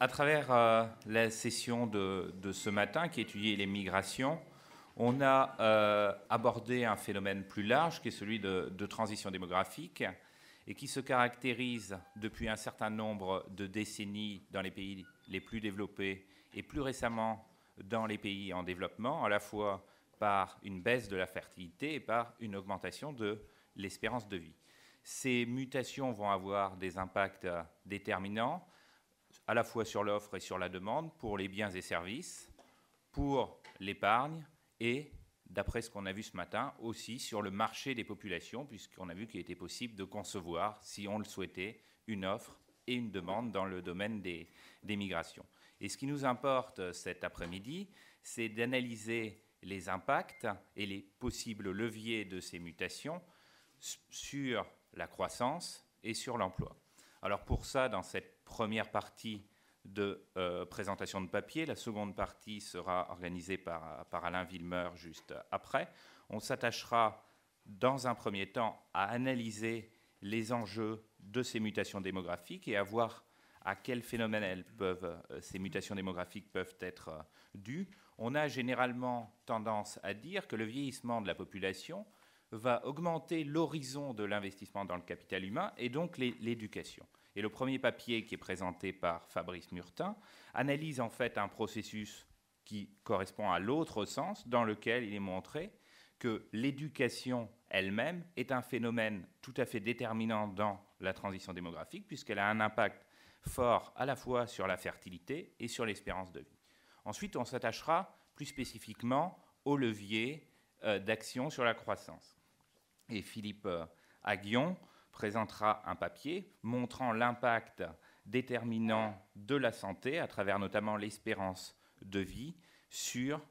à travers la session de ce matin qui étudie les migrations, on a abordé un phénomène plus large qui est celui de transition démographique et qui se caractérise depuis un certain nombre de décennies dans les pays les plus développés et plus récemment dans les pays en développement, à la fois par une baisse de la fertilité et par une augmentation de l'espérance de vie. Ces mutations vont avoir des impacts déterminants à la fois sur l'offre et sur la demande pour les biens et services, pour l'épargne et, d'après ce qu'on a vu ce matin, aussi sur le marché des populations, puisqu'on a vu qu'il était possible de concevoir, si on le souhaitait, une offre et une demande dans le domaine des migrations. Et ce qui nous importe cet après-midi, c'est d'analyser les impacts et les possibles leviers de ces mutations sur la croissance et sur l'emploi. Alors pour ça, dans cette première partie de présentation de papier, la seconde partie sera organisée par Alain Villemeur juste après. On s'attachera dans un premier temps à analyser les enjeux de ces mutations démographiques et à voir à quels phénomènes ces mutations démographiques peuvent être dues. On a généralement tendance à dire que le vieillissement de la population va augmenter l'horizon de l'investissement dans le capital humain et donc l'éducation. Et le premier papier qui est présenté par Fabrice Murtin analyse en fait un processus qui correspond à l'autre sens, dans lequel il est montré que l'éducation elle-même est un phénomène tout à fait déterminant dans la transition démographique, puisqu'elle a un impact fort à la fois sur la fertilité et sur l'espérance de vie. Ensuite, on s'attachera plus spécifiquement aux leviers d'action sur la croissance. Et Philippe Aghion présentera un papier montrant l'impact déterminant de la santé, à travers notamment l'espérance de vie, sur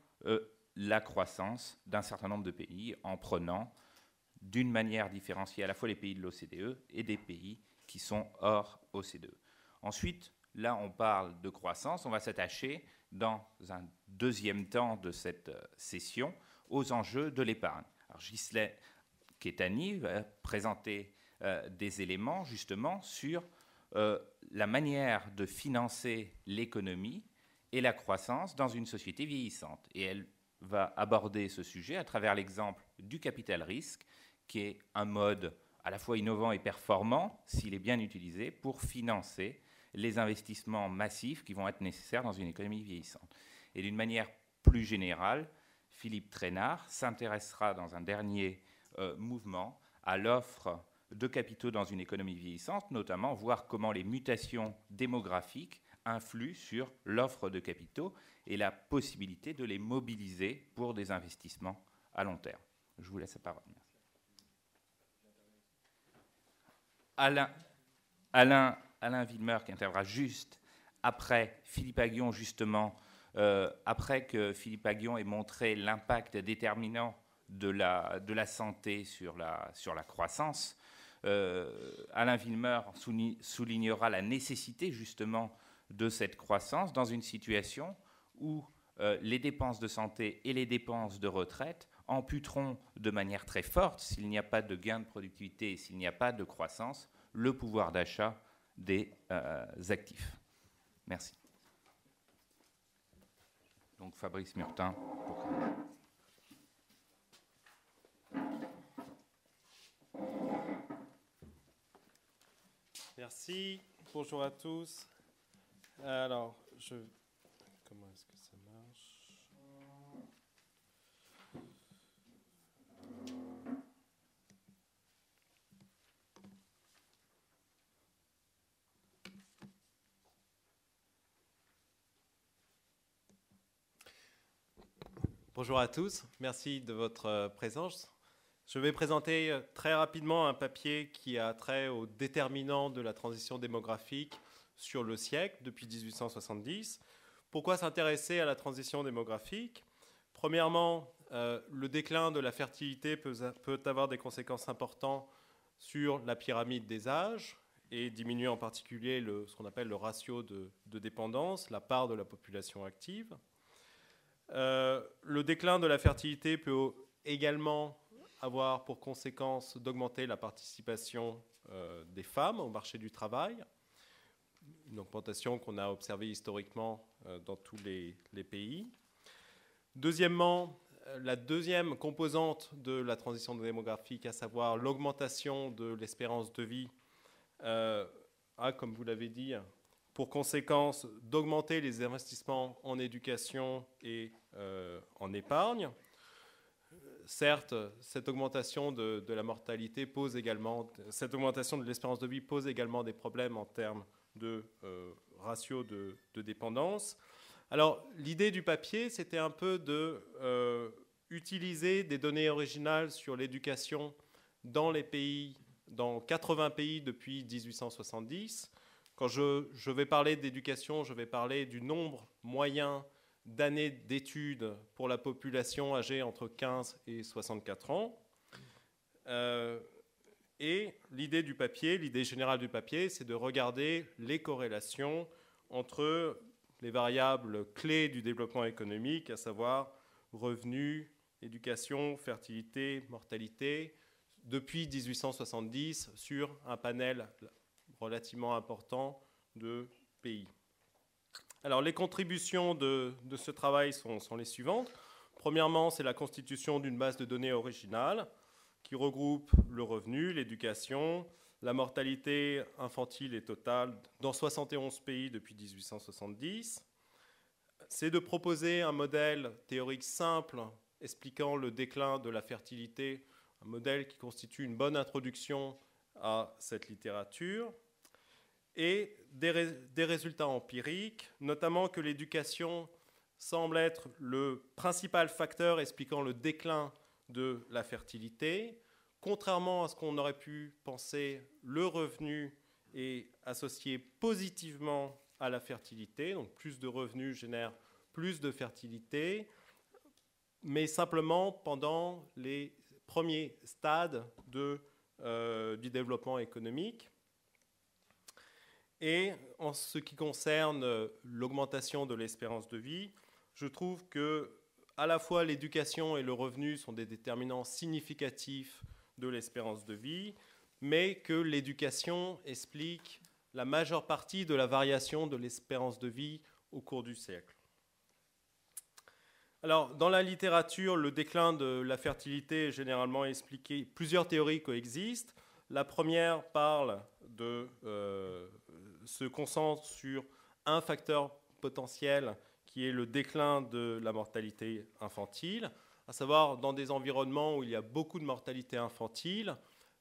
la croissance d'un certain nombre de pays, en prenant d'une manière différenciée à la fois les pays de l'OCDE et des pays qui sont hors OCDE. Ensuite, là on parle de croissance, on va s'attacher dans un deuxième temps de cette session aux enjeux de l'épargne. Alors Ghislain Quétani va présenter des éléments justement sur la manière de financer l'économie et la croissance dans une société vieillissante. Et elle va aborder ce sujet à travers l'exemple du capital risque, qui est un mode à la fois innovant et performant, s'il est bien utilisé, pour financer les investissements massifs qui vont être nécessaires dans une économie vieillissante. Et d'une manière plus générale, Philippe Trainard s'intéressera dans un dernier mouvement à l'offre de capitaux dans une économie vieillissante, notamment voir comment les mutations démographiques influent sur l'offre de capitaux et la possibilité de les mobiliser pour des investissements à long terme. Je vous laisse la parole. Merci. Alain Villemeur qui interviendra juste après Philippe Aghion, justement, après que Philippe Aghion ait montré l'impact déterminant de la santé sur la croissance. Alain Villemeur soulignera la nécessité justement de cette croissance dans une situation où les dépenses de santé et les dépenses de retraite amputeront de manière très forte, s'il n'y a pas de gain de productivité et s'il n'y a pas de croissance, le pouvoir d'achat des actifs. Merci. Donc Fabrice Murtin. Merci. Bonjour à tous. Alors, comment est-ce que ça marche? Bonjour à tous. Merci de votre présence. Je vais présenter très rapidement un papier qui a trait aux déterminants de la transition démographique sur le siècle, depuis 1870. Pourquoi s'intéresser à la transition démographique? Premièrement, le déclin de la fertilité peut avoir des conséquences importantes sur la pyramide des âges et diminuer en particulier ce qu'on appelle le ratio de dépendance, la part de la population active. Le déclin de la fertilité peut également avoir pour conséquence d'augmenter la participation des femmes au marché du travail. une augmentation qu'on a observée historiquement dans tous les pays. Deuxièmement, la deuxième composante de la transition démographique, à savoir l'augmentation de l'espérance de vie, a, comme vous l'avez dit, pour conséquence d'augmenter les investissements en éducation et en épargne. Certes, cette augmentation de la mortalité pose également, cette augmentation de l'espérance de vie pose également des problèmes en termes de ratio de dépendance. Alors, l'idée du papier, c'était un peu de utiliser des données originales sur l'éducation dans les pays, dans 80 pays depuis 1870. Quand je vais parler d'éducation, je vais parler du nombre moyen d'années d'études pour la population âgée entre 15 et 64 ans. Et l'idée du papier, l'idée générale du papier, c'est de regarder les corrélations entre les variables clés du développement économique, à savoir revenus, éducation, fertilité, mortalité, depuis 1870 sur un panel relativement important de pays. Alors, les contributions de ce travail sont les suivantes. Premièrement, c'est la constitution d'une base de données originale qui regroupe le revenu, l'éducation, la mortalité infantile et totale dans 71 pays depuis 1870. C'est de proposer un modèle théorique simple expliquant le déclin de la fertilité, un modèle qui constitue une bonne introduction à cette littérature, et des résultats empiriques, notamment que l'éducation semble être le principal facteur expliquant le déclin de la fertilité. Contrairement à ce qu'on aurait pu penser, le revenu est associé positivement à la fertilité, donc plus de revenus génèrent plus de fertilité, mais simplement pendant les premiers stades du développement économique. Et en ce qui concerne l'augmentation de l'espérance de vie, je trouve que à la fois l'éducation et le revenu sont des déterminants significatifs de l'espérance de vie, mais que l'éducation explique la majeure partie de la variation de l'espérance de vie au cours du siècle. Alors, dans la littérature, le déclin de la fertilité est généralement expliqué. Plusieurs théories coexistent. La première se concentre sur un facteur potentiel qui est le déclin de la mortalité infantile, à savoir dans des environnements où il y a beaucoup de mortalité infantile,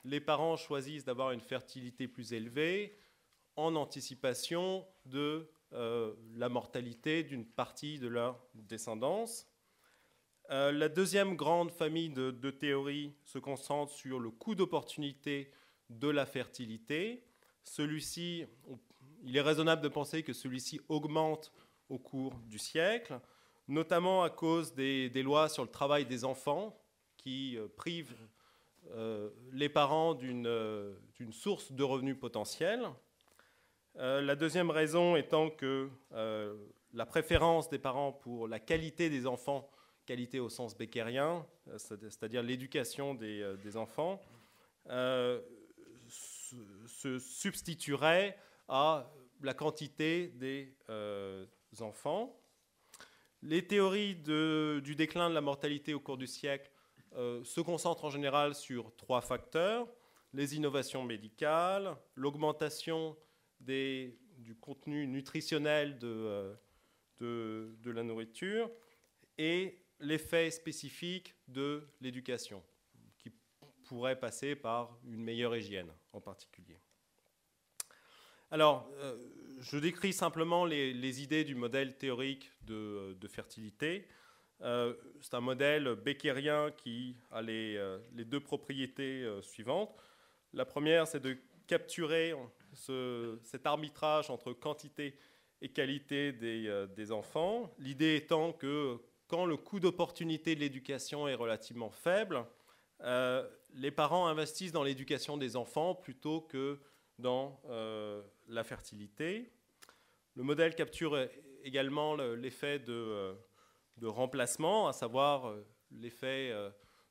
les parents choisissent d'avoir une fertilité plus élevée en anticipation de la mortalité d'une partie de leur descendance. La deuxième grande famille de théories se concentre sur le coût d'opportunité de la fertilité. Celui-ci, il est raisonnable de penser que celui-ci augmente au cours du siècle, notamment à cause des lois sur le travail des enfants qui privent les parents d'une source de revenus potentiels. La deuxième raison étant que la préférence des parents pour la qualité des enfants, qualité au sens becquérien, c'est-à-dire l'éducation des enfants, se substituerait à la quantité des enfants. Les théories du déclin de la mortalité au cours du siècle se concentrent en général sur trois facteurs: les innovations médicales, l'augmentation du contenu nutritionnel de la nourriture et l'effet spécifique de l'éducation, qui pourrait passer par une meilleure hygiène en particulier. Alors, je décris simplement les idées du modèle théorique de fertilité. C'est un modèle beckérien qui a les deux propriétés suivantes. La première, c'est de capturer cet arbitrage entre quantité et qualité des enfants. L'idée étant que quand le coût d'opportunité de l'éducation est relativement faible, les parents investissent dans l'éducation des enfants plutôt que dans la fertilité. Le modèle capture également l'effet de remplacement, à savoir l'effet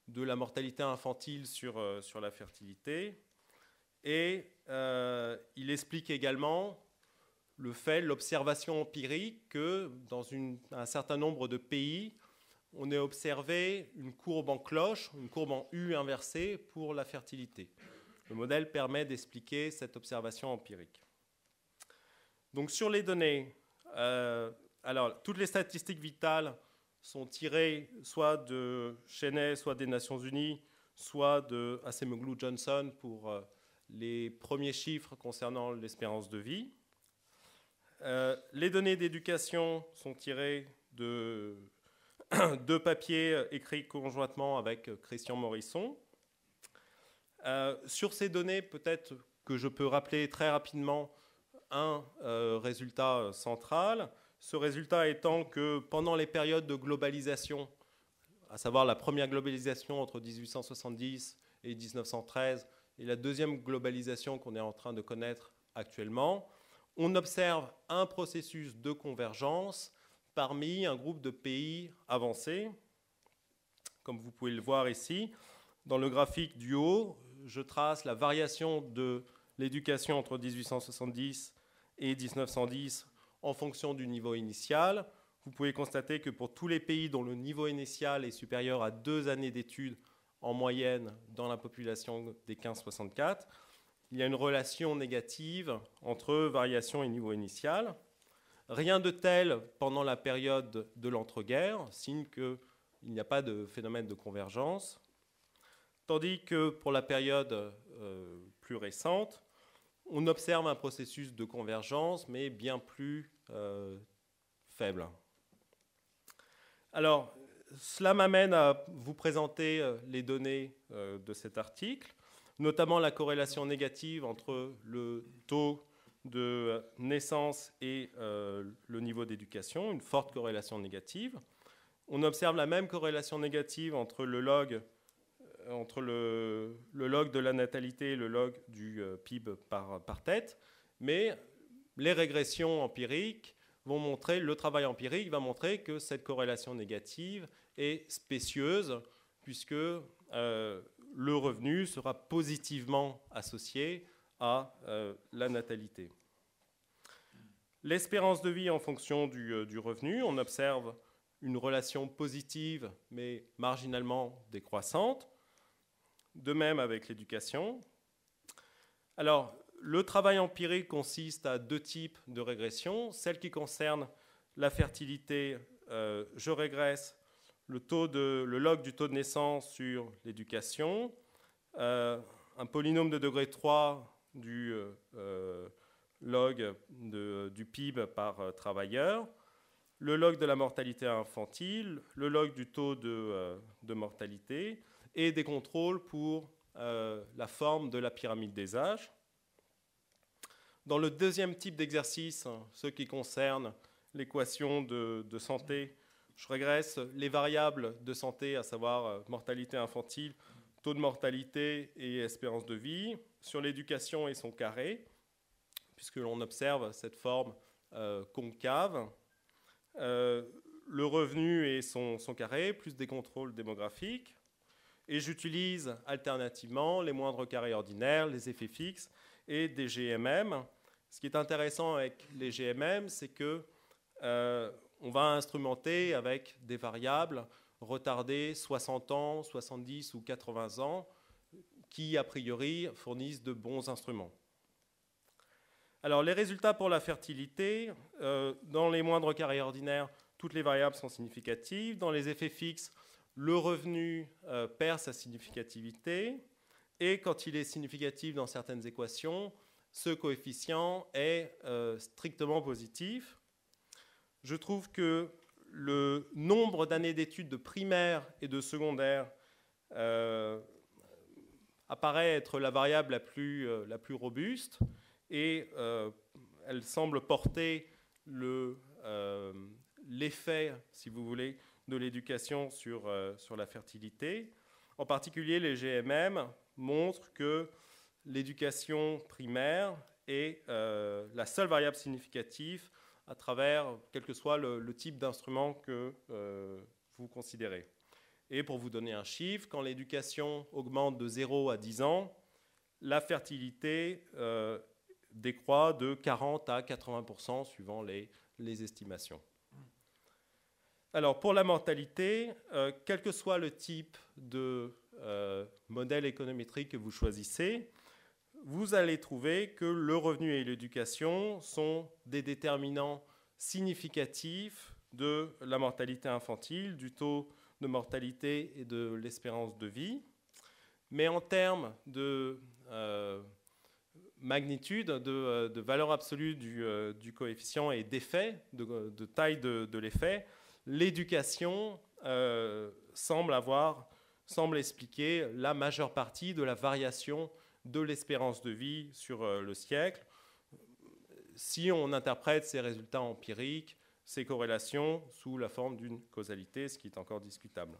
de la mortalité infantile sur la fertilité. Et il explique également l'observation empirique que dans un certain nombre de pays, on ait observé une courbe en cloche, une courbe en U inversée pour la fertilité. Le modèle permet d'expliquer cette observation empirique. Donc sur les données, alors toutes les statistiques vitales sont tirées soit de Cheney, soit des Nations Unies, soit de Acemoglu-Johnson pour les premiers chiffres concernant l'espérance de vie. Les données d'éducation sont tirées de deux papiers écrits conjointement avec Christian Morisson. Sur ces données, peut-être que je peux rappeler très rapidement un résultat central. Ce résultat étant que pendant les périodes de globalisation, à savoir la première globalisation entre 1870 et 1913 et la deuxième globalisation qu'on est en train de connaître actuellement, on observe un processus de convergence parmi un groupe de pays avancés. Comme vous pouvez le voir ici, dans le graphique du haut, je trace la variation de l'éducation entre 1870 et 1910 en fonction du niveau initial. Vous pouvez constater que pour tous les pays dont le niveau initial est supérieur à 2 années d'études en moyenne dans la population des 15-64, il y a une relation négative entre variation et niveau initial. Rien de tel pendant la période de l'entre-guerres, signe qu'il n'y a pas de phénomène de convergence. Tandis que pour la période plus récente, on observe un processus de convergence, mais bien plus faible. Alors, cela m'amène à vous présenter les données de cet article, notamment la corrélation négative entre le taux de naissance et le niveau d'éducation, une forte corrélation négative. On observe la même corrélation négative entre le log de la natalité et le log du PIB par tête, mais les régressions empiriques vont montrer, le travail empirique va montrer que cette corrélation négative est spécieuse, puisque le revenu sera positivement associé à la natalité. L'espérance de vie en fonction du revenu, on observe une relation positive, mais marginalement décroissante. De même avec l'éducation. Alors, le travail empirique consiste à 2 types de régression. Celle qui concerne la fertilité, je régresse le log du taux de naissance sur l'éducation, un polynôme de degré 3 du log du PIB par travailleur, le log de la mortalité infantile, le log du taux de mortalité, et des contrôles pour la forme de la pyramide des âges. Dans le deuxième type d'exercice, ce qui concerne l'équation de santé, je régresse les variables de santé, à savoir mortalité infantile, taux de mortalité et espérance de vie, sur l'éducation et son carré, puisque l'on observe cette forme concave, le revenu et son carré, plus des contrôles démographiques. Et j'utilise alternativement les moindres carrés ordinaires, les effets fixes et des GMM. Ce qui est intéressant avec les GMM, c'est que on va instrumenter avec des variables retardées 60 ans, 70 ou 80 ans, qui a priori fournissent de bons instruments. Alors les résultats pour la fertilité, dans les moindres carrés ordinaires, toutes les variables sont significatives. Dans les effets fixes, le revenu perd sa significativité, et quand il est significatif dans certaines équations, ce coefficient est strictement positif. Je trouve que le nombre d'années d'études de primaire et de secondaire apparaît être la variable la plus robuste, et elle semble porter l'effet, si vous voulez, de l'éducation sur la fertilité. En particulier, les GMM montrent que l'éducation primaire est la seule variable significative à travers quel que soit le type d'instrument que vous considérez. Et pour vous donner un chiffre, quand l'éducation augmente de 0 à 10 ans, la fertilité décroît de 40 à 80% suivant les estimations. Alors, pour la mortalité, quel que soit le type de modèle économétrique que vous choisissez, vous allez trouver que le revenu et l'éducation sont des déterminants significatifs de la mortalité infantile, du taux de mortalité et de l'espérance de vie. Mais en termes de magnitude, de valeur absolue du coefficient et d'effet, de taille de l'effet, l'éducation semble expliquer la majeure partie de la variation de l'espérance de vie sur le siècle. Si on interprète ces résultats empiriques, ces corrélations sous la forme d'une causalité, ce qui est encore discutable.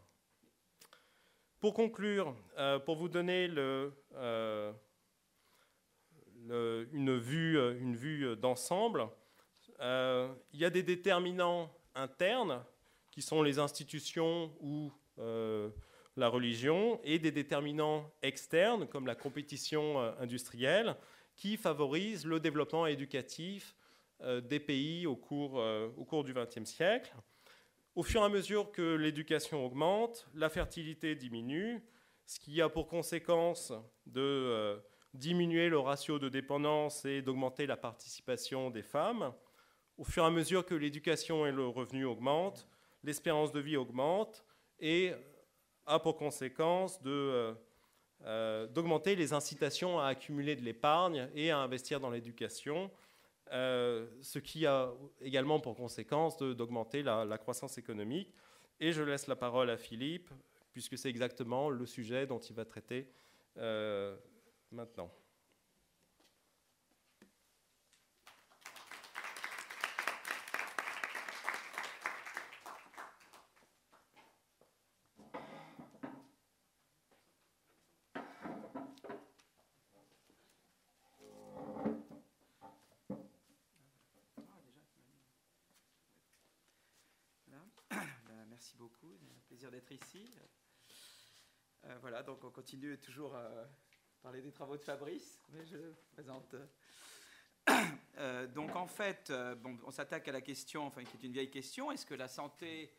Pour conclure, pour vous donner une vue d'ensemble, il y a des déterminants internes qui sont les institutions ou la religion, et des déterminants externes comme la compétition industrielle qui favorisent le développement éducatif des pays au cours du XXe siècle. Au fur et à mesure que l'éducation augmente, la fertilité diminue, ce qui a pour conséquence de diminuer le ratio de dépendance et d'augmenter la participation des femmes. Au fur et à mesure que l'éducation et le revenu augmentent, l'espérance de vie augmente et a pour conséquence d'augmenter les incitations à accumuler de l'épargne et à investir dans l'éducation, ce qui a également pour conséquence d'augmenter la croissance économique. Et je laisse la parole à Philippe, puisque c'est exactement le sujet dont il va traiter maintenant. Merci beaucoup, c'est un plaisir d'être ici. Voilà, donc on continue toujours à parler des travaux de Fabrice, mais je présente. Donc en fait, on s'attaque à la question, enfin qui est une vieille question, est-ce que la santé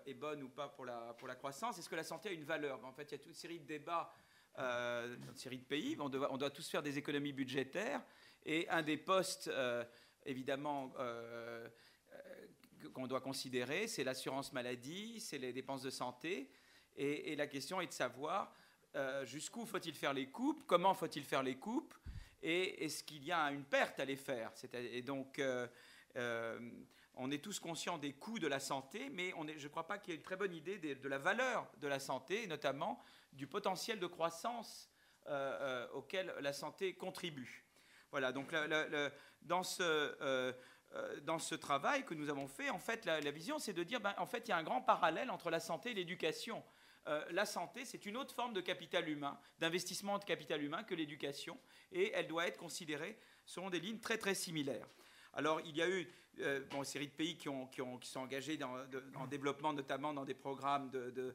est bonne ou pas pour la croissance? Est-ce que la santé a une valeur? En fait, il y a toute une série de débats dans une série de pays, on doit tous faire des économies budgétaires, et un des postes, évidemment, qu'on doit considérer, c'est l'assurance maladie, c'est les dépenses de santé, et la question est de savoir jusqu'où faut-il faire les coupes, comment faut-il faire les coupes, et est-ce qu'il y a une perte à les faire. Et donc, on est tous conscients des coûts de la santé, mais je ne crois pas qu'il y ait une très bonne idée de la valeur de la santé, et notamment du potentiel de croissance auquel la santé contribue. Voilà, donc dans ce travail que nous avons fait, en fait, la vision, c'est de dire, en fait, il y a un grand parallèle entre la santé et l'éducation. La santé, c'est une autre forme de capital humain, d'investissement de capital humain que l'éducation, et elle doit être considérée selon des lignes très, très similaires. Alors, il y a eu une série de pays qui sont engagés en développement, notamment dans des programmes de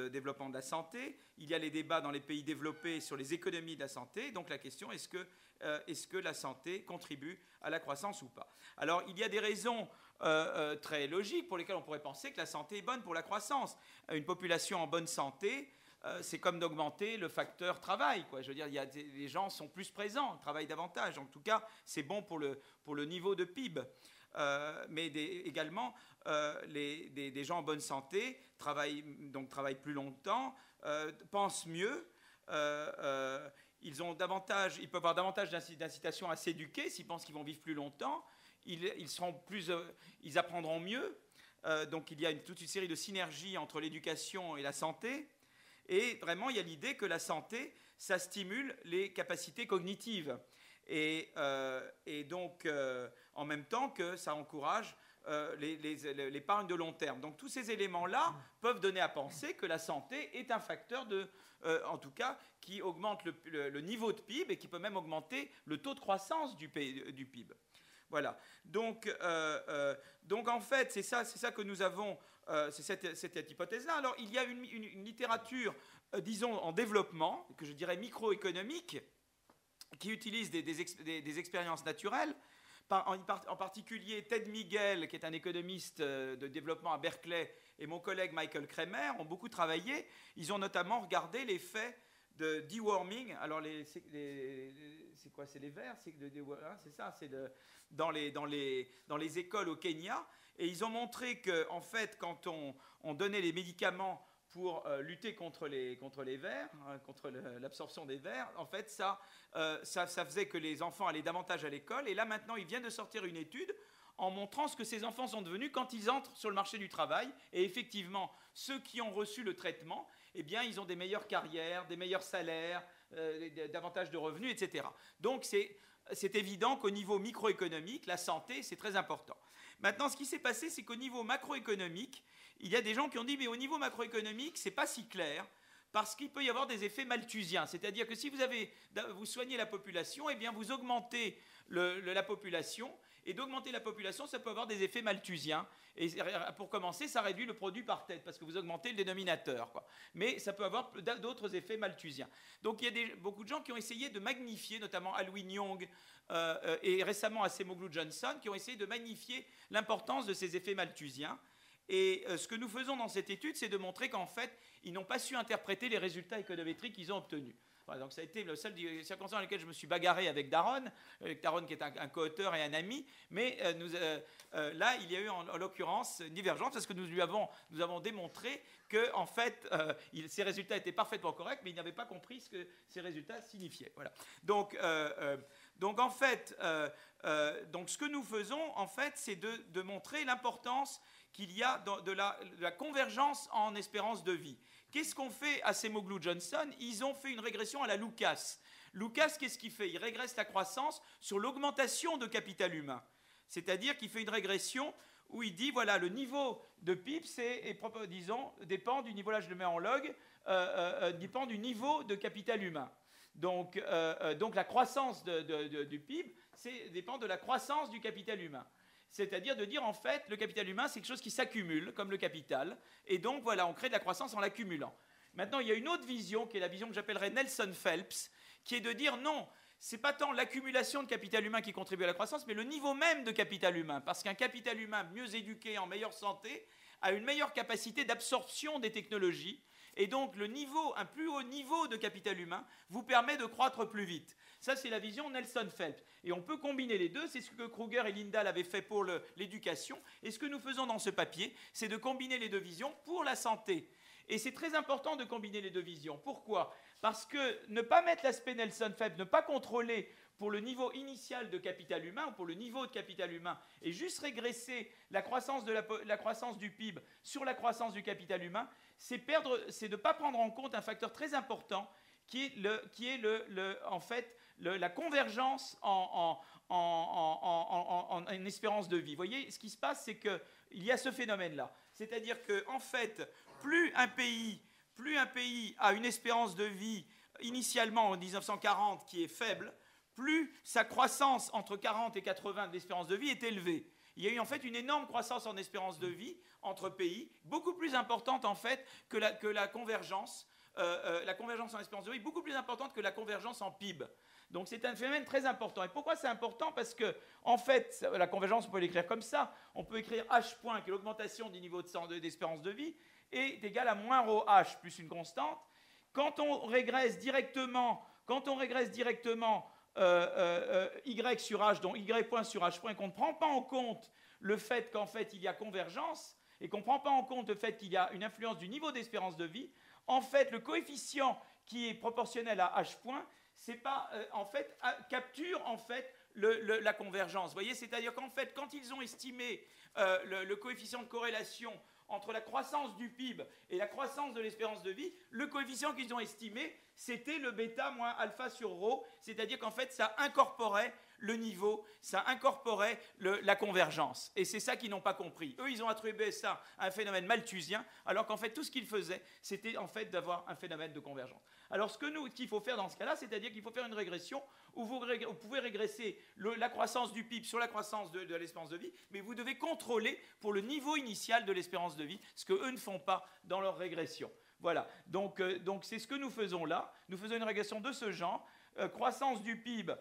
développement de la santé. Il y a les débats dans les pays développés sur les économies de la santé. Donc, la question, est-ce que la santé contribue à la croissance ou pas? Alors, il y a des raisons très logiques pour lesquelles on pourrait penser que la santé est bonne pour la croissance. Une population en bonne santé, c'est comme d'augmenter le facteur travail, quoi. Je veux dire, les gens sont plus présents, travaillent davantage. En tout cas, c'est bon pour le niveau de PIB. Mais également, des gens en bonne santé travaillent plus longtemps, pensent mieux. Ils peuvent avoir davantage d'incitation à s'éduquer s'ils pensent qu'ils vont vivre plus longtemps. Ils apprendront mieux. Donc il y a toute une série de synergies entre l'éducation et la santé. Et vraiment, il y a l'idée que la santé, ça stimule les capacités cognitives. Et donc, en même temps que ça encourage l'épargne de long terme. Donc tous ces éléments-là peuvent donner à penser que la santé est un facteur en tout cas, qui augmente le niveau de PIB et qui peut même augmenter le taux de croissance du PIB. Voilà. Donc en fait, c'est ça que nous avons, c'est cette hypothèse-là. Alors, il y a une littérature, disons, en développement, que je dirais microéconomique, qui utilisent des expériences naturelles. En particulier, Ted Miguel, qui est un économiste de développement à Berkeley, et mon collègue Michael Kremer ont beaucoup travaillé. Ils ont notamment regardé l'effet de deworming. Alors, c'est quoi? C'est les vers? C'est ça, c'est dans les écoles au Kenya. Et ils ont montré que, en fait, quand on donnait les médicaments pour lutter contre les vers, contre l'absorption des vers, en fait, ça faisait que les enfants allaient davantage à l'école. Et là, maintenant, il vient de sortir une étude en montrant ce que ces enfants sont devenus quand ils entrent sur le marché du travail. Et effectivement, ceux qui ont reçu le traitement, eh bien, ils ont des meilleures carrières, des meilleurs salaires, davantage de revenus, etc. Donc, c'est évident qu'au niveau microéconomique, la santé, c'est très important. Maintenant, ce qui s'est passé, c'est qu'au niveau macroéconomique, il y a des gens qui ont dit, mais au niveau macroéconomique, c'est pas si clair, parce qu'il peut y avoir des effets malthusiens. C'est-à-dire que si vous soignez la population, eh bien, vous augmentez la population, et d'augmenter la population, ça peut avoir des effets malthusiens. Et pour commencer, ça réduit le produit par tête, parce que vous augmentez le dénominateur, quoi. Mais ça peut avoir d'autres effets malthusiens. Donc il y a beaucoup de gens qui ont essayé de magnifier, notamment Alwyn Young et récemment Acemoglu Johnson, qui ont essayé de magnifier l'importance de ces effets malthusiens. Et ce que nous faisons dans cette étude, c'est de montrer qu'en fait, ils n'ont pas su interpréter les résultats économétriques qu'ils ont obtenus. Voilà, donc ça a été le seul circonstance dans lequel je me suis bagarré avec Daron qui est un co-auteur et un ami, mais là il y a eu en l'occurrence une divergence parce que nous avons démontré que en fait ces résultats étaient parfaitement corrects, mais il n'avait pas compris ce que ces résultats signifiaient. Voilà. Donc en fait, donc ce que nous faisons en fait, c'est de montrer l'importance qu'il y a de la convergence en espérance de vie. Qu'est-ce qu'on fait à Acemoglu Johnson? Ils ont fait une régression à la Lucas. Lucas, qu'est-ce qu'il fait? Il régresse la croissance sur l'augmentation de capital humain. C'est-à-dire qu'il fait une régression où il dit, voilà, le niveau de PIB, dépend du niveau, là je le mets en log, dépend du niveau de capital humain. Donc la croissance du PIB dépend de la croissance du capital humain. C'est-à-dire de dire, en fait, le capital humain, c'est quelque chose qui s'accumule, comme le capital. Et donc, voilà, on crée de la croissance en l'accumulant. Maintenant, il y a une autre vision, qui est la vision que j'appellerais Nelson-Phelps, qui est de dire, non, ce n'est pas tant l'accumulation de capital humain qui contribue à la croissance, mais le niveau même de capital humain. Parce qu'un capital humain mieux éduqué, en meilleure santé, a une meilleure capacité d'absorption des technologies. Et donc, un plus haut niveau de capital humain vous permet de croître plus vite. Ça, c'est la vision Nelson-Phelps. Et on peut combiner les deux. C'est ce que Kruger et Lindahl avaient fait pour l'éducation. Et ce que nous faisons dans ce papier, c'est de combiner les deux visions pour la santé. Et c'est très important de combiner les deux visions. Pourquoi? Parce que ne pas mettre l'aspect Nelson-Phelps, ne pas contrôler pour le niveau initial de capital humain, ou pour le niveau de capital humain, et juste régresser la croissance du PIB sur la croissance du capital humain, c'est de ne pas prendre en compte un facteur très important qui est en fait la convergence en espérance de vie. Vous voyez, ce qui se passe, c'est qu'il y a ce phénomène-là. C'est-à-dire qu'en fait, plus un pays a une espérance de vie initialement en 1940 qui est faible, plus sa croissance entre 40 et 80 de l'espérance de vie est élevée. Il y a eu en fait une énorme croissance en espérance de vie entre pays, beaucoup plus importante en fait que la convergence. La convergence en espérance de vie est beaucoup plus importante que la convergence en PIB. Donc c'est un phénomène très important. Et pourquoi c'est important? Parce que, en fait, la convergence, on peut l'écrire comme ça. On peut écrire H point, qui est l'augmentation du niveau d'espérance de vie, est égal à moins rho H plus une constante. Quand on régresse directement Y sur H, donc Y point sur H point, qu'on ne prend pas en compte le fait qu'en fait il y a convergence, et qu'on ne prend pas en compte le fait qu'il y a une influence du niveau d'espérance de vie, en fait, le coefficient qui est proportionnel à H point, c'est pas, capture en fait la convergence. Vous voyez, c'est-à-dire qu'en fait, quand ils ont estimé le coefficient de corrélation entre la croissance du PIB et la croissance de l'espérance de vie, le coefficient qu'ils ont estimé, c'était le bêta moins alpha sur rho, c'est-à-dire qu'en fait, ça incorporait le niveau, ça incorporait la convergence. Et c'est ça qu'ils n'ont pas compris. Eux, ils ont attribué ça à un phénomène malthusien, alors qu'en fait, tout ce qu'ils faisaient, c'était en fait d'avoir un phénomène de convergence. Alors, ce qu'il faut faire dans ce cas-là, c'est-à-dire qu'il faut faire une régression où vous pouvez régresser la croissance du PIB sur la croissance de l'espérance de vie, mais vous devez contrôler pour le niveau initial de l'espérance de vie, ce qu'eux ne font pas dans leur régression. Voilà, donc c'est ce que nous faisons là. Nous faisons une régression de ce genre. croissance du PIB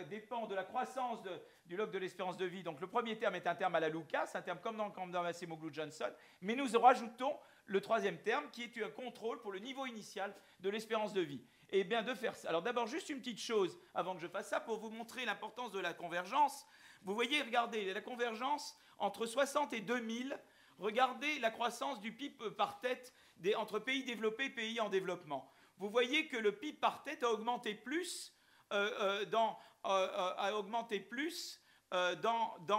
dépend de la croissance du log de l'espérance de vie. Donc le premier terme est un terme à la Lucas, un terme comme dans Acemoglu-Johnson, mais nous rajoutons le troisième terme qui est un contrôle pour le niveau initial de l'espérance de vie. Et bien de faire ça. Alors d'abord, juste une petite chose avant que je fasse ça pour vous montrer l'importance de la convergence. Vous voyez, regardez, la convergence entre 60 et 2000, regardez la croissance du PIB par tête entre pays développés et pays en développement. Vous voyez que le PIB par tête a augmenté plus dans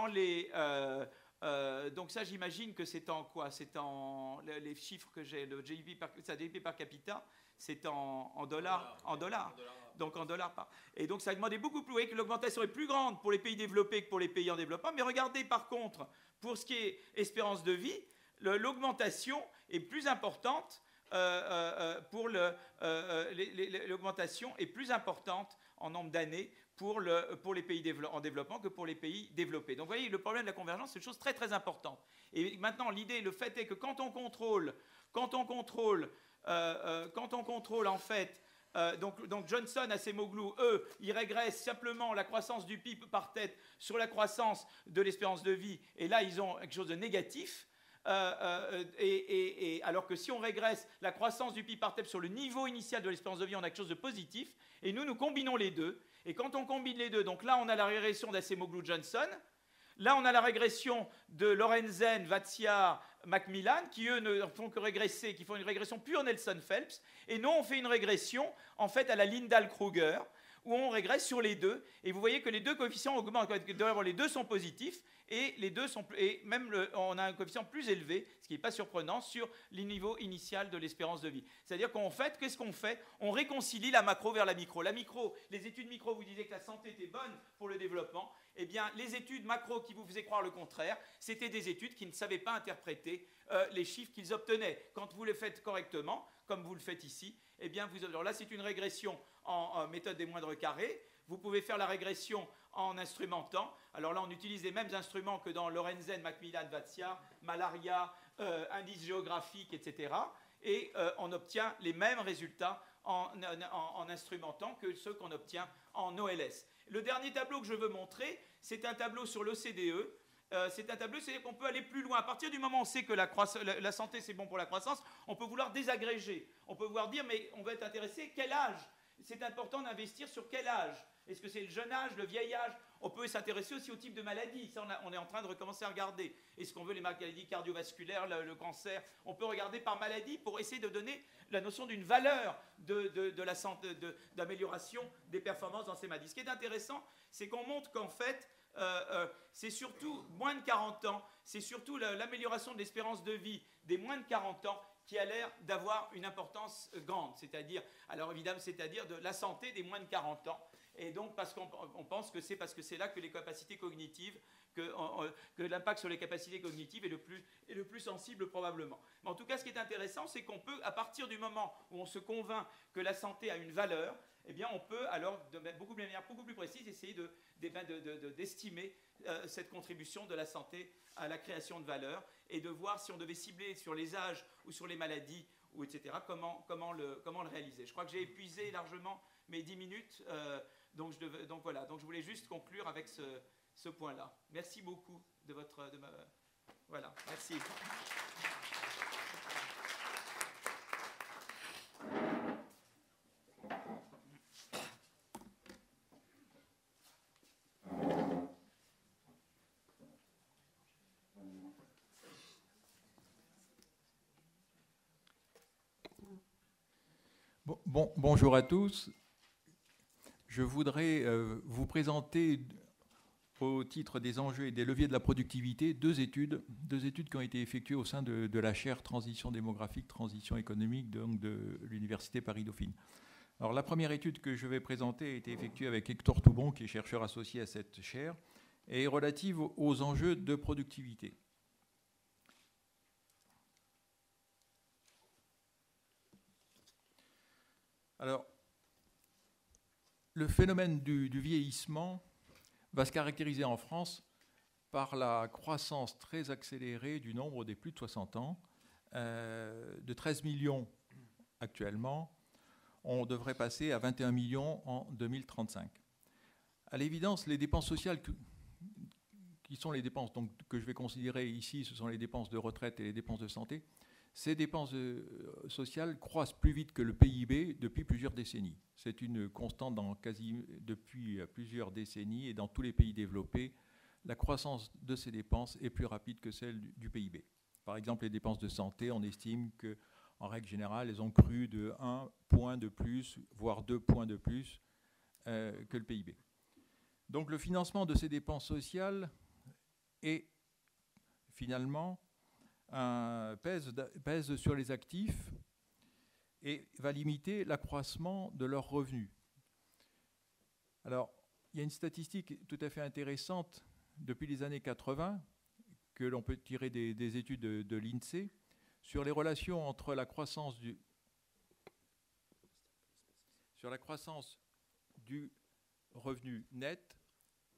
les... donc ça, j'imagine que c'est en quoi? C'est en... Les chiffres que j'ai, le GDP par capita, c'est en dollars. En dollars. Donc en dollars par. Et donc ça a demandé beaucoup plus. Vous voyez que l'augmentation est plus grande pour les pays développés que pour les pays en développement. Mais regardez par contre, pour ce qui est espérance de vie, l'augmentation est plus importante. L'augmentation est plus importante en nombre d'années pour les pays en développement que pour les pays développés. Donc vous voyez, le problème de la convergence, c'est une chose très très importante. Et maintenant, le fait est que quand on contrôle en fait, donc Johnson, Acemoglu, eux, ils régressent simplement la croissance du PIB par tête sur la croissance de l'espérance de vie, et là, ils ont quelque chose de négatif. Alors que si on régresse la croissance du PIB par tête sur le niveau initial de l'espérance de vie, on a quelque chose de positif. Et nous combinons les deux. Et quand on combine les deux, donc là, on a la régression d'Acemoglu-Johnson. Là, on a la régression de Lorenzen, Vatsiar, Macmillan, qui eux ne font que régresser, qui font une régression pure Nelson-Phelps. Et nous, on fait une régression, en fait, à la Lindahl-Kruger, où on régresse sur les deux. Et vous voyez que les deux coefficients augmentent. D'abord, les deux sont positifs. Et les deux sont, et même on a un coefficient plus élevé, ce qui n'est pas surprenant, sur le niveau initial de l'espérance de vie. C'est-à-dire qu'est-ce qu'on fait? On réconcilie la macro vers la micro. Les études micro vous disaient que la santé était bonne pour le développement. Eh bien, les études macro qui vous faisaient croire le contraire, c'était des études qui ne savaient pas interpréter les chiffres qu'ils obtenaient. Quand vous les faites correctement, comme vous le faites ici, eh bien, alors là, c'est une régression en méthode des moindres carrés. Vous pouvez faire la régression en instrumentant. Alors là, on utilise les mêmes instruments que dans Lorenzen, Macmillan, Vatsiar, malaria, indice géographique, etc. Et on obtient les mêmes résultats en instrumentant que ceux qu'on obtient en OLS. Le dernier tableau que je veux montrer, c'est un tableau sur l'OCDE. C'est un tableau, c'est qu'on peut aller plus loin. À partir du moment où on sait que la santé, c'est bon pour la croissance, on peut vouloir désagréger. On peut vouloir dire, mais on va être intéressé, quel âge? C'est important d'investir sur quel âge? Est-ce que c'est le jeune âge, le vieil âge? On peut s'intéresser aussi au type de maladie. Ça, on est en train de recommencer à regarder. Est-ce qu'on veut les maladies cardiovasculaires, le cancer? On peut regarder par maladie pour essayer de donner la notion d'une valeur de la santé, d'amélioration des performances dans ces maladies. Ce qui est intéressant, c'est qu'on montre qu'en fait, c'est surtout moins de 40 ans, c'est surtout l'amélioration de l'espérance de vie des moins de 40 ans qui a l'air d'avoir une importance grande, c'est-à-dire de la santé des moins de 40 ans. Et donc, parce qu'on pense que c'est parce que c'est là que les capacités cognitives, que l'impact sur les capacités cognitives est le plus sensible probablement. Mais en tout cas, ce qui est intéressant, c'est qu'on peut, à partir du moment où on se convainc que la santé a une valeur, eh bien, on peut alors, de manière beaucoup plus précise, essayer d'estimer cette contribution de la santé à la création de valeur et de voir si on devait cibler sur les âges ou sur les maladies, ou etc., comment le réaliser. Je crois que j'ai épuisé largement mes 10 minutes, donc voilà. Donc je voulais juste conclure avec ce point-là. Merci beaucoup voilà, merci. Bonjour à tous. Je voudrais vous présenter, au titre des enjeux et des leviers de la productivité, deux études qui ont été effectuées au sein de la chaire Transition démographique, Transition économique donc de l'Université Paris-Dauphine. Alors la première étude que je vais présenter a été effectuée avec Hector Toubon, qui est chercheur associé à cette chaire, et est relative aux enjeux de productivité. Alors, le phénomène du vieillissement va se caractériser en France par la croissance très accélérée du nombre des plus de 60 ans, de 13 millions actuellement. on devrait passer à 21 millions en 2035. À l'évidence, les dépenses sociales qui sont les dépenses donc, que je vais considérer ici, ce sont les dépenses de retraite et les dépenses de santé. Ces dépenses sociales croissent plus vite que le PIB depuis plusieurs décennies. C'est une constante depuis plusieurs décennies et dans tous les pays développés, la croissance de ces dépenses est plus rapide que celle du PIB. Par exemple, les dépenses de santé, on estime qu'en règle générale, elles ont cru de 1 point de plus, voire 2 points de plus que le PIB. Donc le financement de ces dépenses sociales est finalement pèse sur les actifs et va limiter l'accroissement de leurs revenus. Alors, il y a une statistique tout à fait intéressante depuis les années 80 que l'on peut tirer des études de l'INSEE sur les relations entre la croissance du revenu net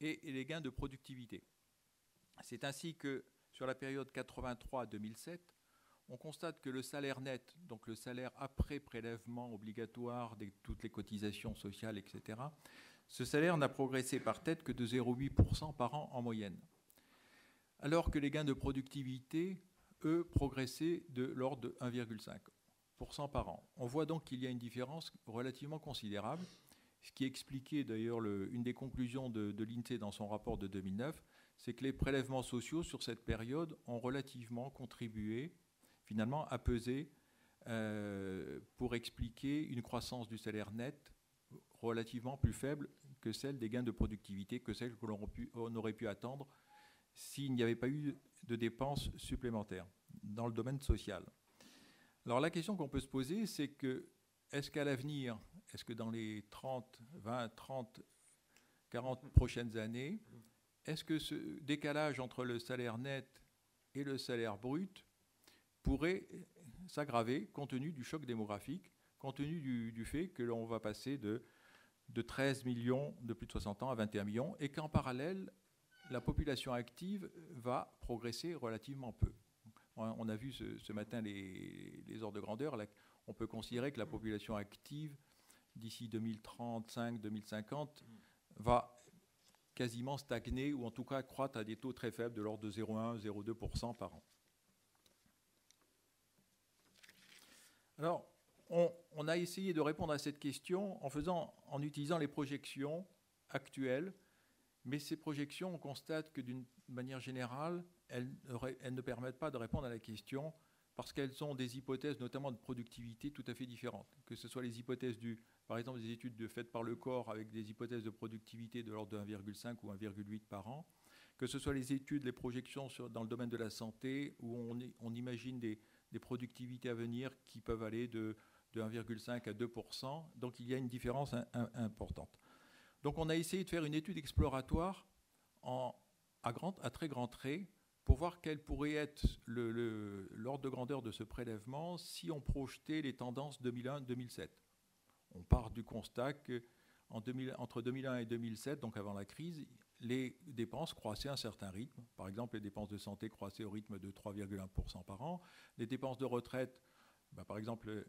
et les gains de productivité. C'est ainsi que sur la période 83-2007, on constate que le salaire net, donc le salaire après prélèvement obligatoire de toutes les cotisations sociales, etc., ce salaire n'a progressé par tête que de 0,8% par an en moyenne. Alors que les gains de productivité, eux, progressaient de l'ordre de 1,5% par an. On voit donc qu'il y a une différence relativement considérable, ce qui expliquait d'ailleurs une des conclusions de l'INSEE dans son rapport de 2009, c'est que les prélèvements sociaux sur cette période ont relativement contribué finalement à peser pour expliquer une croissance du salaire net relativement plus faible que celle des gains de productivité, que celle que l'on aurait pu attendre s'il n'y avait pas eu de dépenses supplémentaires dans le domaine social. Alors la question qu'on peut se poser, c'est que est-ce qu'à l'avenir, est-ce que dans les 30, 20, 30, 40 prochaines années, est-ce que ce décalage entre le salaire net et le salaire brut pourrait s'aggraver compte tenu du choc démographique, compte tenu du fait que l'on va passer de 13 millions de plus de 60 ans à 21 millions et qu'en parallèle, la population active va progresser relativement peu. On a vu ce matin les ordres de grandeur. On peut considérer que la population active, d'ici 2035-2050, va quasiment stagner ou en tout cas croître à des taux très faibles de l'ordre de 0,1-0,2% par an. Alors, on a essayé de répondre à cette question en utilisant les projections actuelles, mais ces projections, on constate que d'une manière générale, elles ne permettent pas de répondre à la question parce qu'elles ont des hypothèses, notamment de productivité, tout à fait différentes. Que ce soit les hypothèses par exemple, des études faites par le corps avec des hypothèses de productivité de l'ordre de 1,5 ou 1,8 par an, que ce soit les études, les projections dans le domaine de la santé, où on imagine des productivités à venir qui peuvent aller de 1,5 à 2%. Donc il y a une différence importante. Donc on a essayé de faire une étude exploratoire à très grands traits pour voir quel pourrait être l'ordre de grandeur de ce prélèvement si on projetait les tendances 2001-2007. On part du constat qu'entre 2001 et 2007, donc avant la crise, les dépenses croissaient à un certain rythme. Par exemple, les dépenses de santé croissaient au rythme de 3,1% par an. Les dépenses de retraite, par exemple,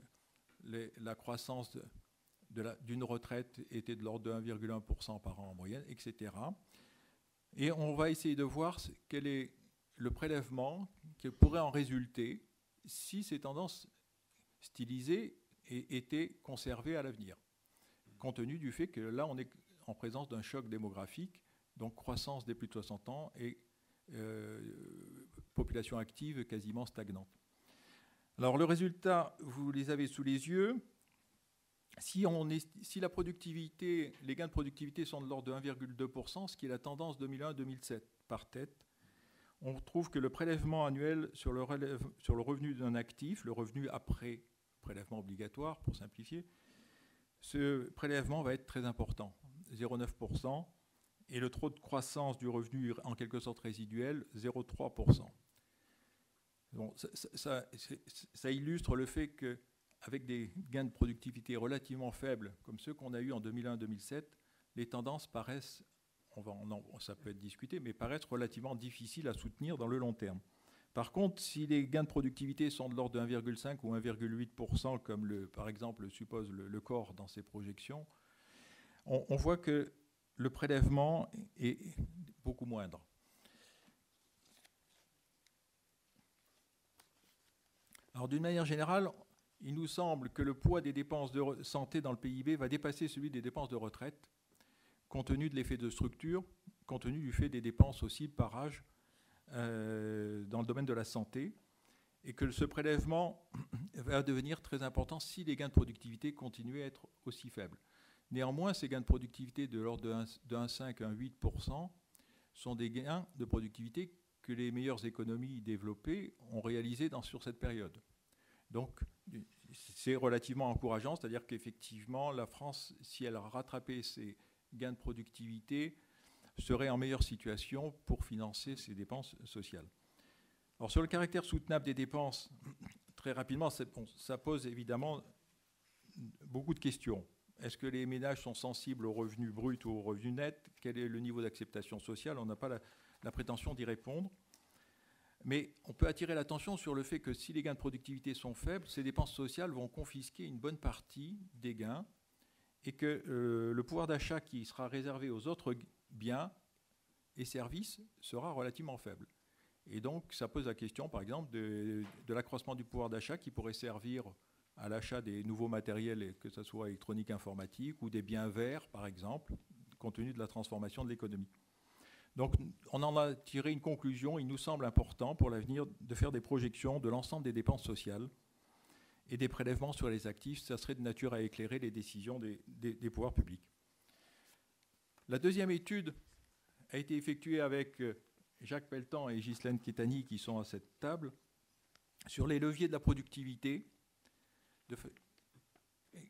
la croissance d'une retraite était de l'ordre de 1,1% par an en moyenne, etc. Et on va essayer de voir quel est le prélèvement qui pourrait en résulter si ces tendances stylisées étaient conservées à l'avenir, compte tenu du fait que là, on est en présence d'un choc démographique, donc croissance des plus de 60 ans et population active quasiment stagnante. Alors le résultat, vous les avez sous les yeux. Si la productivité, les gains de productivité sont de l'ordre de 1,2%, ce qui est la tendance 2001-2007 par tête, on trouve que le prélèvement annuel sur le revenu d'un actif, le revenu après prélèvement obligatoire, pour simplifier, ce prélèvement va être très important, 0,9%, et le taux de croissance du revenu en quelque sorte résiduel, 0,3%. Bon, ça illustre le fait qu'avec des gains de productivité relativement faibles, comme ceux qu'on a eus en 2001-2007, les tendances paraissent, ça peut être discuté, mais paraissent relativement difficiles à soutenir dans le long terme. Par contre, si les gains de productivité sont de l'ordre de 1,5 ou 1,8%, comme par exemple le suppose le corps dans ses projections, on voit que le prélèvement est beaucoup moindre. Alors d'une manière générale, il nous semble que le poids des dépenses de santé dans le PIB va dépasser celui des dépenses de retraite, compte tenu de l'effet de structure, compte tenu du fait des dépenses aussi par âge dans le domaine de la santé, et que ce prélèvement va devenir très important si les gains de productivité continuent à être aussi faibles. Néanmoins, ces gains de productivité de l'ordre de 1,5 à 1,8% sont des gains de productivité que les meilleures économies développées ont réalisés sur cette période. Donc, c'est relativement encourageant, c'est-à-dire qu'effectivement, la France, si elle a rattrapé ses gains de productivité, serait en meilleure situation pour financer ses dépenses sociales. Alors, sur le caractère soutenable des dépenses, très rapidement, ça pose évidemment beaucoup de questions. Est-ce que les ménages sont sensibles aux revenus bruts ou aux revenus nets? Quel est le niveau d'acceptation sociale? On n'a pas la prétention d'y répondre. Mais on peut attirer l'attention sur le fait que si les gains de productivité sont faibles, ces dépenses sociales vont confisquer une bonne partie des gains et que le pouvoir d'achat qui sera réservé aux autres biens et services sera relativement faible. Et donc, ça pose la question, par exemple, de l'accroissement du pouvoir d'achat qui pourrait servir à l'achat des nouveaux matériels, que ce soit électronique, informatique, ou des biens verts, par exemple, compte tenu de la transformation de l'économie. Donc, on en a tiré une conclusion. Il nous semble important pour l'avenir de faire des projections de l'ensemble des dépenses sociales et des prélèvements sur les actifs. Ça serait de nature à éclairer les décisions des pouvoirs publics. La deuxième étude a été effectuée avec Jacques Pelletan et Ghislaine Kétani, qui sont à cette table, sur les leviers de la productivité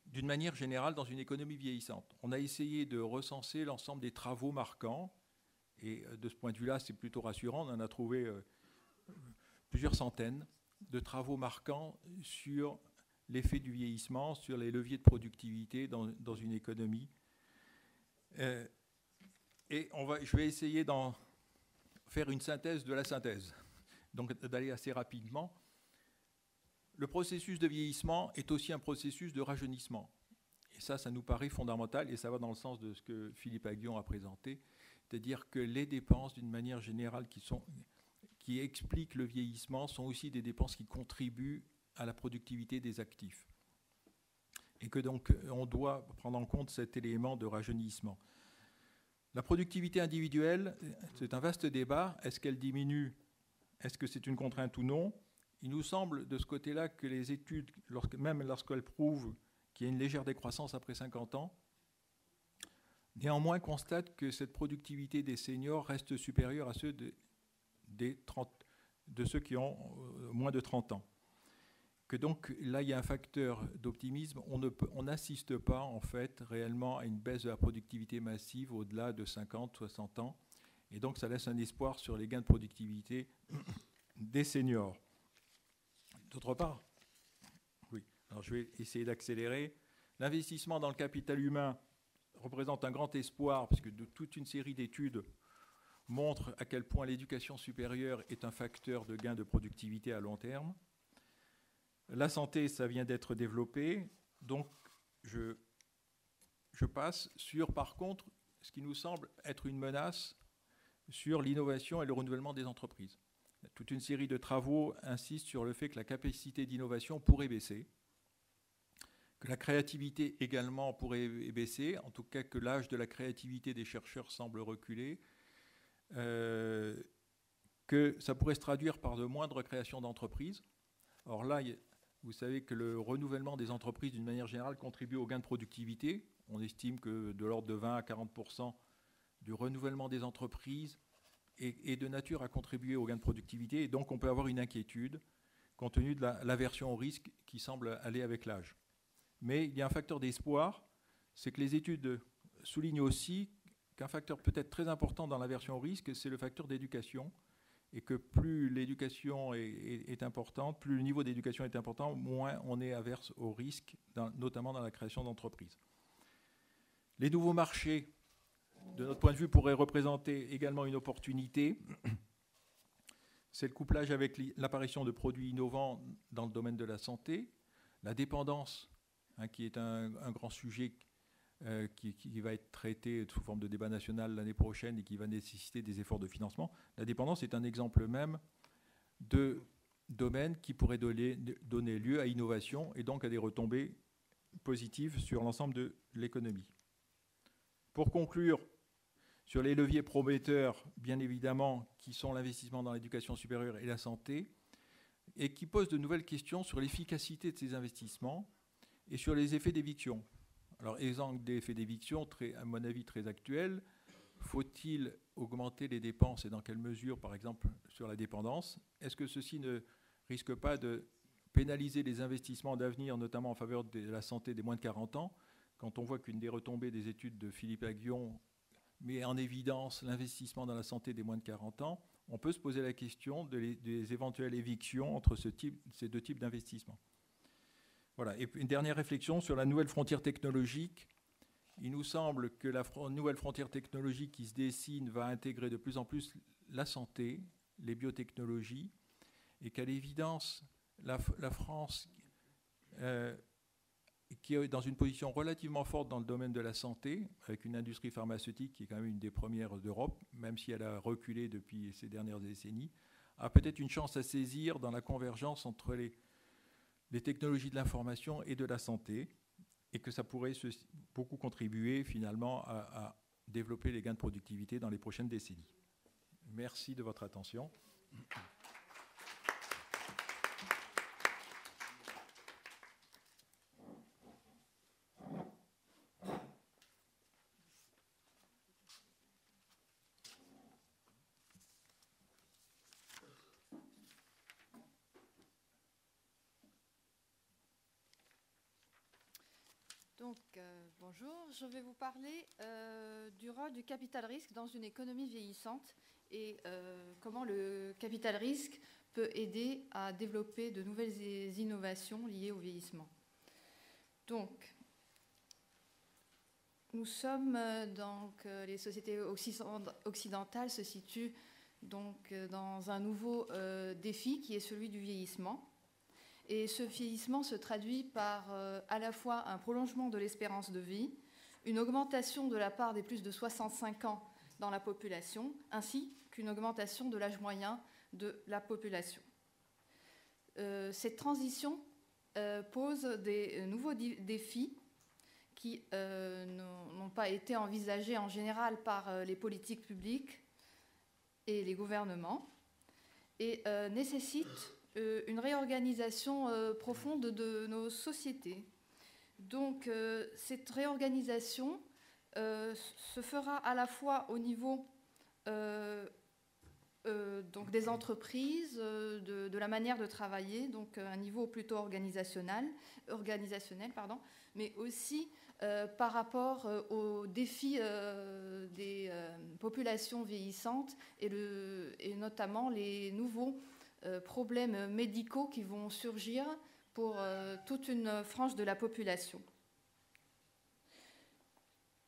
d'une manière générale dans une économie vieillissante. On a essayé de recenser l'ensemble des travaux marquants. Et de ce point de vue-là, c'est plutôt rassurant. On en a trouvé plusieurs centaines de travaux marquants sur l'effet du vieillissement, sur les leviers de productivité dans une économie. Et je vais essayer d'en faire une synthèse de la synthèse, donc d'aller assez rapidement. Le processus de vieillissement est aussi un processus de rajeunissement. Et ça nous paraît fondamental, et ça va dans le sens de ce que Philippe Aghion a présenté, c'est-à-dire que les dépenses, d'une manière générale, qui expliquent le vieillissement, sont aussi des dépenses qui contribuent à la productivité des actifs. Et que donc, on doit prendre en compte cet élément de rajeunissement. La productivité individuelle, c'est un vaste débat. Est-ce qu'elle diminue? Est-ce que c'est une contrainte ou non? Il nous semble de ce côté-là que les études, même lorsqu'elles prouvent qu'il y a une légère décroissance après 50 ans, néanmoins constatent que cette productivité des seniors reste supérieure à ceux de ceux qui ont moins de 30 ans. Que donc là, il y a un facteur d'optimisme. On n'assiste pas en fait réellement à une baisse de la productivité massive au-delà de 50, 60 ans. Et donc ça laisse un espoir sur les gains de productivité des seniors. D'autre part, oui, alors je vais essayer d'accélérer. L'investissement dans le capital humain représente un grand espoir, parce que toute une série d'études montrent à quel point l'éducation supérieure est un facteur de gain de productivité à long terme. La santé, ça vient d'être développé, donc je passe sur, par contre, ce qui nous semble être une menace sur l'innovation et le renouvellement des entreprises. Toute une série de travaux insistent sur le fait que la capacité d'innovation pourrait baisser, que la créativité également pourrait baisser, en tout cas que l'âge de la créativité des chercheurs semble reculer, que ça pourrait se traduire par de moindres créations d'entreprises. Or là, vous savez que le renouvellement des entreprises, d'une manière générale, contribue au gain de productivité. On estime que de l'ordre de 20 à 40% du renouvellement des entreprises est de nature à contribuer au gain de productivité. Et donc, on peut avoir une inquiétude compte tenu de l'aversion au risque qui semble aller avec l'âge. Mais il y a un facteur d'espoir, c'est que les études soulignent aussi qu'un facteur peut-être très important dans l'aversion au risque, c'est le facteur d'éducation. Et que plus l'éducation est importante, plus le niveau d'éducation est important, moins on est averse au risque, notamment dans la création d'entreprises. Les nouveaux marchés, de notre point de vue, pourraient représenter également une opportunité. C'est le couplage avec l'apparition de produits innovants dans le domaine de la santé, la dépendance, qui est un grand sujet qui va être traité sous forme de débat national l'année prochaine et qui va nécessiter des efforts de financement. La dépendance est un exemple même de domaine qui pourrait donner lieu à innovation et donc à des retombées positives sur l'ensemble de l'économie. Pour conclure, sur les leviers prometteurs, bien évidemment, qui sont l'investissement dans l'éducation supérieure et la santé, et qui posent de nouvelles questions sur l'efficacité de ces investissements et sur les effets d'éviction. Alors, exemple d'effets d'éviction, à mon avis, très actuel. Faut-il augmenter les dépenses et dans quelle mesure, par exemple, sur la dépendance? Est-ce que ceci ne risque pas de pénaliser les investissements d'avenir, notamment en faveur de la santé des moins de 40 ans, quand on voit qu'une des retombées des études de Philippe Aghion met en évidence l'investissement dans la santé des moins de 40 ans, on peut se poser la question des éventuelles évictions entre ces deux types d'investissements. Voilà. Et une dernière réflexion sur la nouvelle frontière technologique. Il nous semble que la nouvelle frontière technologique qui se dessine va intégrer de plus en plus la santé, les biotechnologies, et qu'à l'évidence, la France, qui est dans une position relativement forte dans le domaine de la santé, avec une industrie pharmaceutique qui est quand même une des premières d'Europe, même si elle a reculé depuis ces dernières décennies, a peut-être une chance à saisir dans la convergence entre les technologies de l'information et de la santé, et que ça pourrait beaucoup contribuer finalement à développer les gains de productivité dans les prochaines décennies. Merci de votre attention. Donc, bonjour, je vais vous parler du rôle du capital risque dans une économie vieillissante et comment le capital risque peut aider à développer de nouvelles innovations liées au vieillissement. Donc, nous sommes les sociétés occidentales se situent donc dans un nouveau défi qui est celui du vieillissement. Et ce vieillissement se traduit par à la fois un prolongement de l'espérance de vie, une augmentation de la part des plus de 65 ans dans la population, ainsi qu'une augmentation de l'âge moyen de la population. Cette transition pose des nouveaux défis qui n'ont pas été envisagés en général par les politiques publiques et les gouvernements et nécessitent une réorganisation profonde de nos sociétés. Donc, cette réorganisation se fera à la fois au niveau donc des entreprises, de la manière de travailler, donc un niveau plutôt organisationnel, mais aussi par rapport aux défis des populations vieillissantes et notamment les nouveaux problèmes médicaux qui vont surgir pour toute une frange de la population.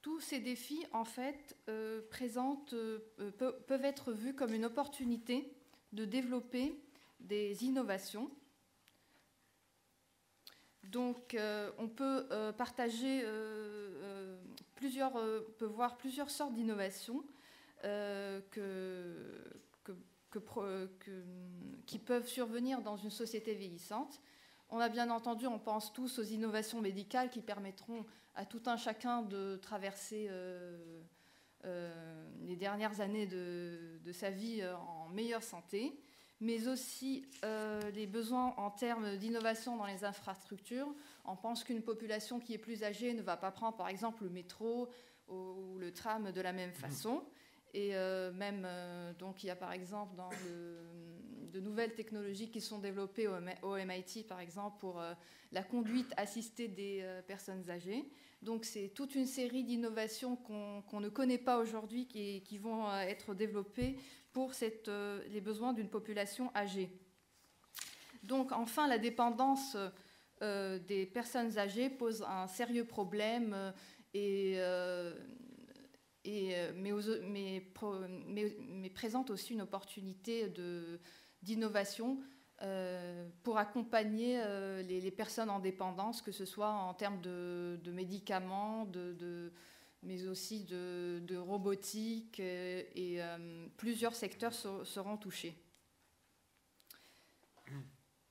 Tous ces défis, en fait, peuvent être vus comme une opportunité de développer des innovations. Donc, on peut voir plusieurs sortes d'innovations qui peuvent survenir dans une société vieillissante. On a bien entendu, on pense tous aux innovations médicales qui permettront à tout un chacun de traverser les dernières années de sa vie en meilleure santé, mais aussi les besoins en termes d'innovation dans les infrastructures. On pense qu'une population qui est plus âgée ne va pas prendre, par exemple, le métro ou le tram de la même façon. Et donc il y a par exemple de nouvelles technologies qui sont développées au MIT, par exemple, pour la conduite assistée des personnes âgées. Donc c'est toute une série d'innovations qu'on ne connaît pas aujourd'hui qui vont être développées pour les besoins d'une population âgée. Donc enfin, la dépendance des personnes âgées pose un sérieux problème mais présente aussi une opportunité d'innovation pour accompagner les personnes en dépendance, que ce soit en termes de médicaments, mais aussi de robotique, et plusieurs secteurs seront touchés.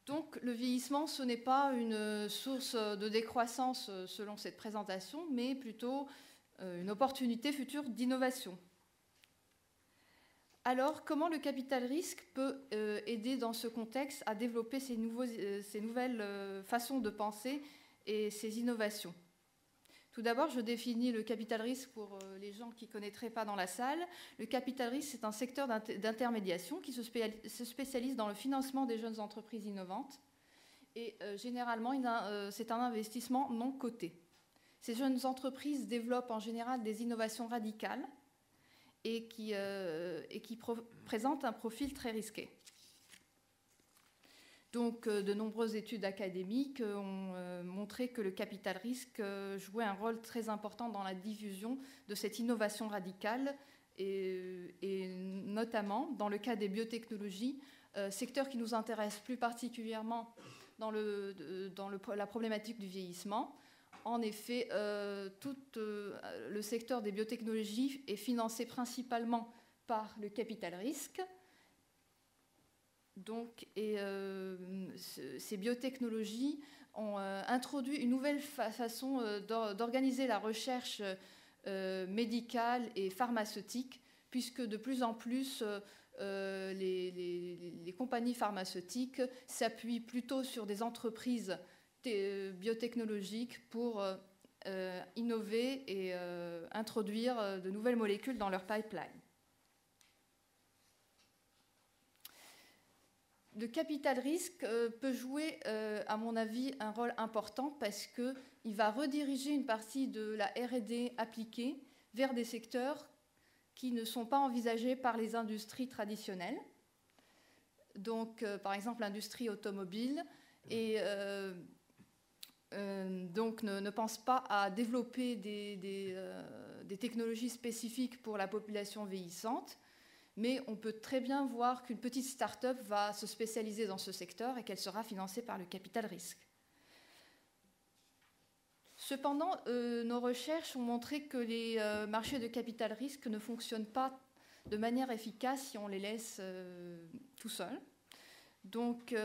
Donc le vieillissement, ce n'est pas une source de décroissance selon cette présentation, mais plutôt une opportunité future d'innovation. Alors, comment le capital risque peut aider dans ce contexte à développer ces nouvelles façons de penser et ces innovations? Tout d'abord, je définis le capital risque pour les gens qui ne connaîtraient pas dans la salle. Le capital risque, c'est un secteur d'intermédiation qui se spécialise dans le financement des jeunes entreprises innovantes. Et généralement, c'est un investissement non coté. Ces jeunes entreprises développent en général des innovations radicales et qui présentent un profil très risqué. Donc, de nombreuses études académiques ont montré que le capital risque jouait un rôle très important dans la diffusion de cette innovation radicale, et notamment dans le cas des biotechnologies, secteur qui nous intéresse plus particulièrement dans la problématique du vieillissement. En effet, tout le secteur des biotechnologies est financé principalement par le capital risque. Donc, ces biotechnologies ont introduit une nouvelle façon d'organiser la recherche médicale et pharmaceutique, puisque de plus en plus les compagnies pharmaceutiques s'appuient plutôt sur des entreprises biotechnologiques pour innover et introduire de nouvelles molécules dans leur pipeline. Le capital risque peut jouer, à mon avis, un rôle important parce qu'il va rediriger une partie de la R&D appliquée vers des secteurs qui ne sont pas envisagés par les industries traditionnelles. Donc, par exemple, l'industrie automobile et donc ne pense pas à développer des technologies spécifiques pour la population vieillissante. Mais on peut très bien voir qu'une petite start-up va se spécialiser dans ce secteur et qu'elle sera financée par le capital risque. Cependant, nos recherches ont montré que les marchés de capital risque ne fonctionnent pas de manière efficace si on les laisse tout seuls. Donc,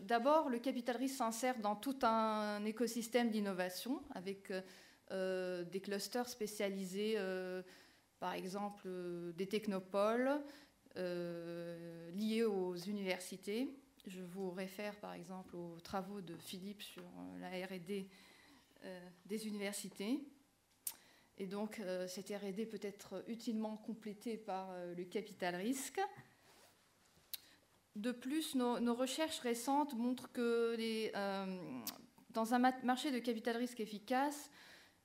d'abord, le capital risque s'insère dans tout un écosystème d'innovation avec des clusters spécialisés, par exemple des technopoles liés aux universités. Je vous réfère par exemple aux travaux de Philippe sur la R&D des universités. Et donc cette R&D peut être utilement complétée par le capital risque. De plus, nos recherches récentes montrent que dans un marché de capital risque efficace,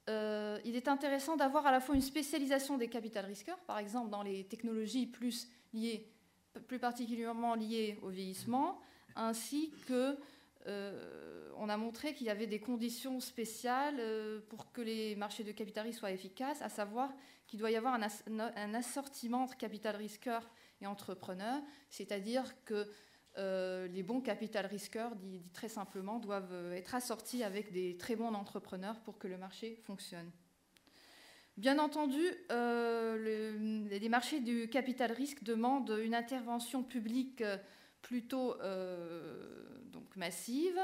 il est intéressant d'avoir à la fois une spécialisation des capital risqueurs, par exemple dans les technologies plus particulièrement liées au vieillissement, ainsi que on a montré qu'il y avait des conditions spéciales pour que les marchés de capital risque soient efficaces, à savoir qu'il doit y avoir un assortiment entre capital risqueurs et entrepreneurs, c'est-à-dire que les bons capital risqueurs, dit très simplement, doivent être assortis avec des très bons entrepreneurs pour que le marché fonctionne. Bien entendu, les marchés du capital risque demandent une intervention publique plutôt donc massive.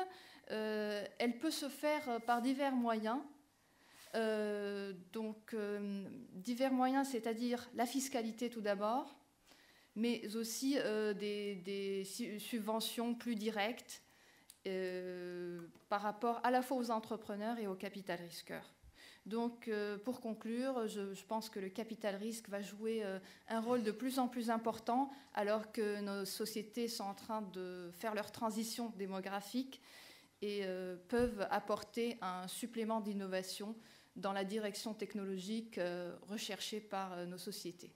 Elle peut se faire par divers moyens. Divers moyens, c'est-à-dire la fiscalité tout d'abord, mais aussi des subventions plus directes par rapport à la fois aux entrepreneurs et aux capital risqueurs. Donc, pour conclure, je pense que le capital risque va jouer un rôle de plus en plus important alors que nos sociétés sont en train de faire leur transition démographique et peuvent apporter un supplément d'innovation dans la direction technologique recherchée par nos sociétés.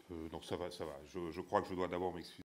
Non, ça va. Je crois que je dois d'abord m'excuser.